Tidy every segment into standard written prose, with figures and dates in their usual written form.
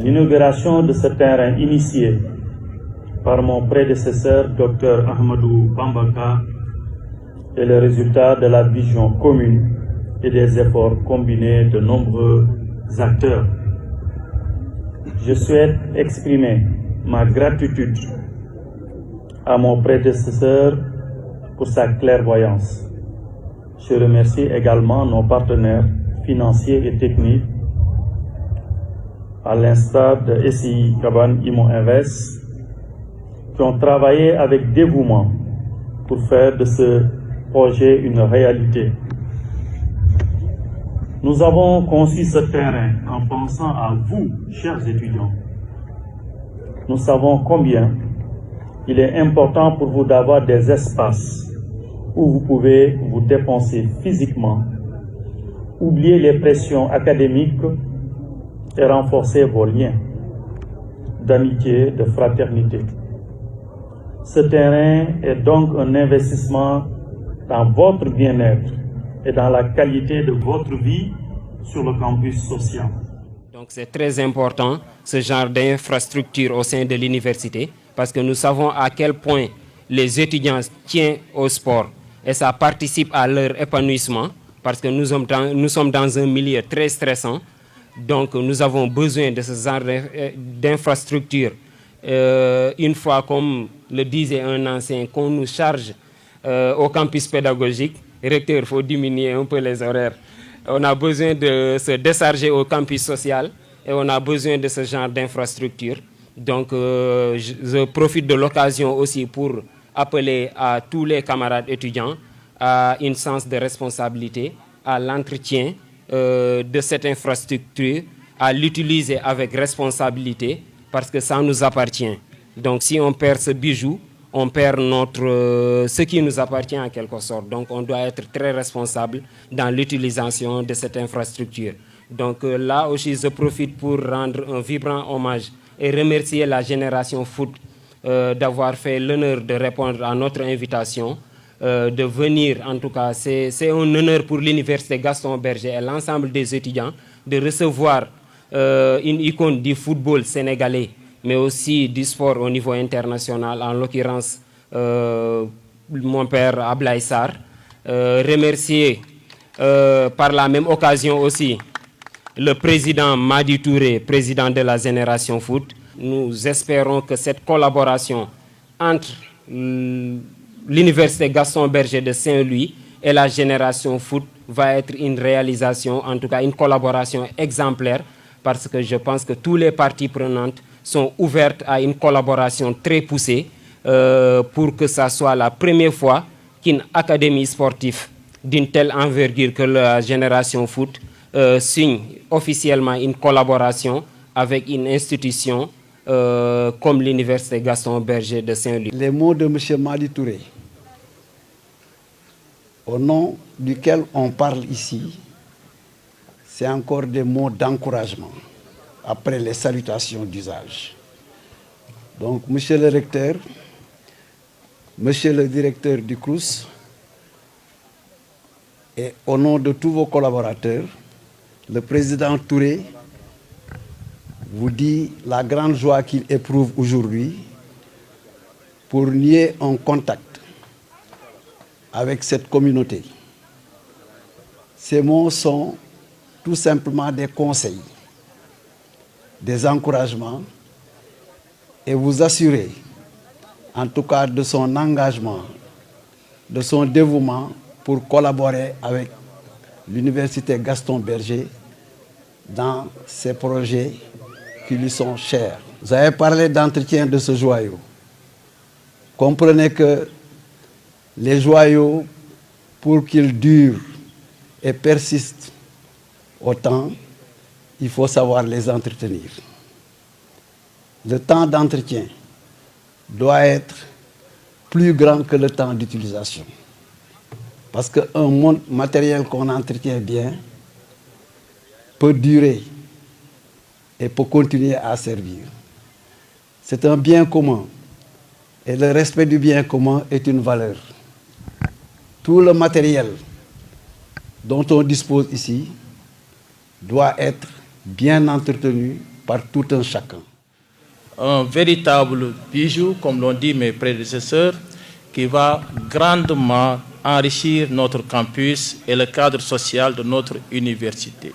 L'inauguration de ce terrain initié par mon prédécesseur, Dr Ahmadou Bambaka, est le résultat de la vision commune et des efforts combinés de nombreux acteurs. Je souhaite exprimer ma gratitude à mon prédécesseur pour sa clairvoyance. Je remercie également nos partenaires financiers et techniques, à l'instar de SCI Caban Imo Invest, qui ont travaillé avec dévouement pour faire de ce projet une réalité. Nous avons conçu ce terrain en pensant à vous, chers étudiants. Nous savons combien il est important pour vous d'avoir des espaces où vous pouvez vous dépenser physiquement, oublier les pressions académiques et renforcer vos liens d'amitié, de fraternité. Ce terrain est donc un investissement dans votre bien-être et dans la qualité de votre vie sur le campus social. Donc c'est très important ce genre d'infrastructure au sein de l'université parce que nous savons à quel point les étudiants tiennent au sport et ça participe à leur épanouissement parce que nous sommes dans un milieu très stressant. Donc nous avons besoin de ce genre d'infrastructure. Une fois, comme le disait un ancien, qu'on nous charge au campus pédagogique, recteur, il faut diminuer un peu les horaires. On a besoin de se décharger au campus social et on a besoin de ce genre d'infrastructure. Donc je profite de l'occasion aussi pour appeler à tous les camarades étudiants à une sens de responsabilité, à l'entretien de cette infrastructure, à l'utiliser avec responsabilité parce que ça nous appartient. Donc si on perd ce bijou, on perd ce qui nous appartient en quelque sorte. Donc on doit être très responsable dans l'utilisation de cette infrastructure. Donc là aussi, je profite pour rendre un vibrant hommage et remercier la génération foot d'avoir fait l'honneur de répondre à notre invitation, de venir. En tout cas, c'est un honneur pour l'université Gaston Berger et l'ensemble des étudiants de recevoir une icône du football sénégalais, mais aussi du sport au niveau international, en l'occurrence mon père Ablaye Sarr. Remercier par la même occasion aussi le président Madi Touré, président de la Génération Foot. Nous espérons que cette collaboration entre l'université Gaston Berger de Saint-Louis et la Génération Foot va être une réalisation, en tout cas une collaboration exemplaire, parce que je pense que tous les parties prenantes sont ouvertes à une collaboration très poussée pour que ça soit la première fois qu'une académie sportive d'une telle envergure que la Génération Foot signe officiellement une collaboration avec une institution comme l'université Gaston Berger de Saint-Louis. Les mots de M. Madi Touré, au nom duquel on parle ici, c'est encore des mots d'encouragement après les salutations d'usage. Donc, monsieur le recteur, monsieur le directeur du CROUS, et au nom de tous vos collaborateurs, le président Touré vous dit la grande joie qu'il éprouve aujourd'hui pour nier un contact avec cette communauté. Ces mots sont tout simplement des conseils, des encouragements et vous assurer, en tout cas, de son engagement, de son dévouement pour collaborer avec l'université Gaston Berger dans ces projets qui lui sont chers. Vous avez parlé d'entretien de ce joyau. Comprenez que les joyaux, pour qu'ils durent et persistent autant, il faut savoir les entretenir. Le temps d'entretien doit être plus grand que le temps d'utilisation. Parce qu'un matériel qu'on entretient bien peut durer et peut continuer à servir. C'est un bien commun. Et le respect du bien commun est une valeur. Tout le matériel dont on dispose ici doit être bien entretenu par tout un chacun. Un véritable bijou, comme l'ont dit mes prédécesseurs, qui va grandement enrichir notre campus et le cadre social de notre université.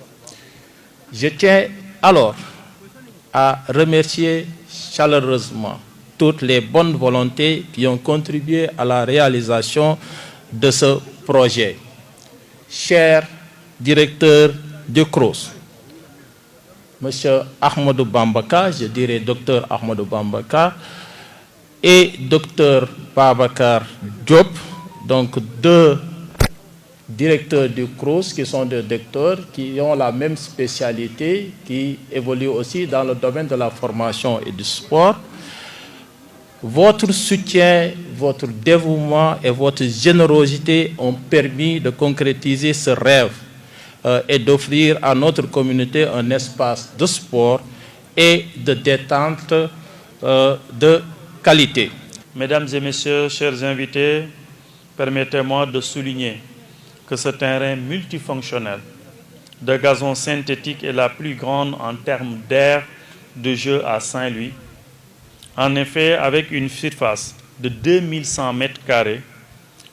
Je tiens alors à remercier chaleureusement toutes les bonnes volontés qui ont contribué à la réalisation de ce projet. Cher directeur du CROUS, Monsieur Ahmadou Bambaka, je dirais docteur Ahmadou Bambaka, et docteur Babacar Diop, donc deux directeurs du CROUS qui sont des docteurs qui ont la même spécialité, qui évoluent aussi dans le domaine de la formation et du sport. Votre soutien, votre dévouement et votre générosité ont permis de concrétiser ce rêve et d'offrir à notre communauté un espace de sport et de détente de qualité. Mesdames et messieurs, chers invités, permettez-moi de souligner que ce terrain multifonctionnel de gazon synthétique est la plus grande en termes d'aire de jeu à Saint-Louis. En effet, avec une surface de 2100 m²,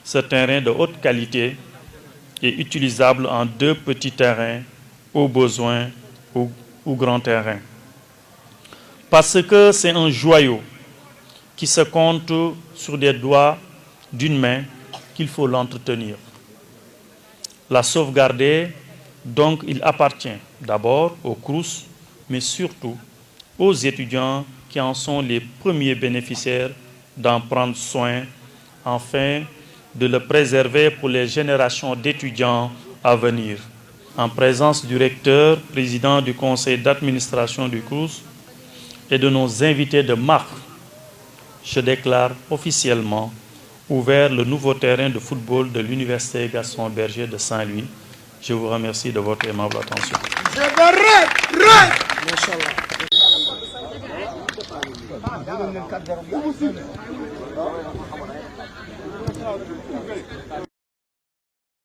ce terrain de haute qualité est utilisable en 2 petits terrains, au besoin ou grand terrain. Parce que c'est un joyau qui se compte sur des doigts d'une main qu'il faut l'entretenir. La sauvegarder, donc il appartient d'abord au CROUS, mais surtout aux étudiants qui en sont les premiers bénéficiaires d'en prendre soin afin de le préserver pour les générations d'étudiants à venir. En présence du recteur, président du conseil d'administration du CROUS et de nos invités de marque, je déclare officiellement ouvert le nouveau terrain de football de l'Université Gaston Berger de Saint-Louis. Je vous remercie de votre aimable attention.